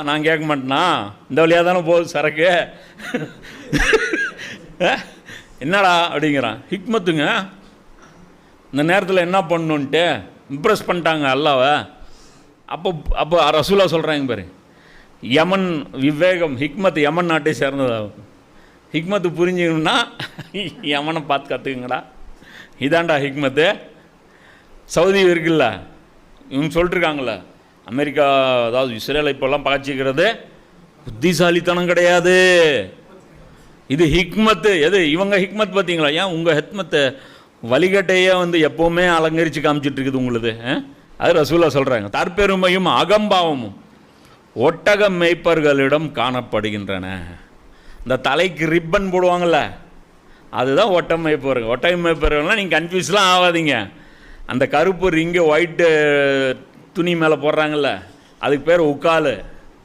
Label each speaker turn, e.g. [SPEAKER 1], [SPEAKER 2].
[SPEAKER 1] நான் கேட்க மாட்டேனா? இந்த வழியாக தானே போகுது சரக்கு. என்னடா அப்படிங்கிறான். ஹிக்மத்துங்க. இந்த நேரத்தில் என்ன பண்ணணுன்ட்டு இம்ப்ரெஸ் பண்ணிட்டாங்க அல்லாவை. அப்போ ரசூலா சொல்கிறாங்க பாரு, யமன் விவேகம் ஹிக்மத் யமன் நாட்டை சேர்ந்ததாகும். ஹிக்மத்து புரிஞ்சுக்கணுன்னா யமனை பார்த்து கற்றுக்குங்கடா. இதாண்டா ஹிக்மத்து. சவுதி இருக்குல்ல, இவங்க சொல்லிட்டுருக்காங்கள, அமெரிக்கா அதாவது இஸ்ரேலை இப்போல்லாம் பகச்சிக்கிறது புத்திசாலித்தனம் கிடையாது, இது ஹிக்மத்து. எது இவங்க ஹிக்மத் பார்த்தீங்களா? ஏன் உங்கள் ஹிக்மத்தை வழிகட்டையே எப்போவுமே அலங்கரித்து காமிச்சிட்ருக்குது உங்களுது. அது ரசூலா சொல்கிறாங்க. தற்பெருமையும் அகம்பாவமும் ஒட்டக மேய்ப்பர்களிடம் காணப்படுகின்றன. இந்த தலைக்கு ரிப்பன் போடுவாங்கள்ல, அதுதான் ஒட்டக மேய்ப்பர்கள். ஒட்டக மேய்ப்பர்கள்லாம் நீங்கள் கன்ஃபியூஸ்லாம் ஆகாதீங்க. அந்த கருப்பு ரிங்கு ஒயிட்டு துணி மேலே போடுறாங்கல்ல, அதுக்கு பேர் உக்கால்.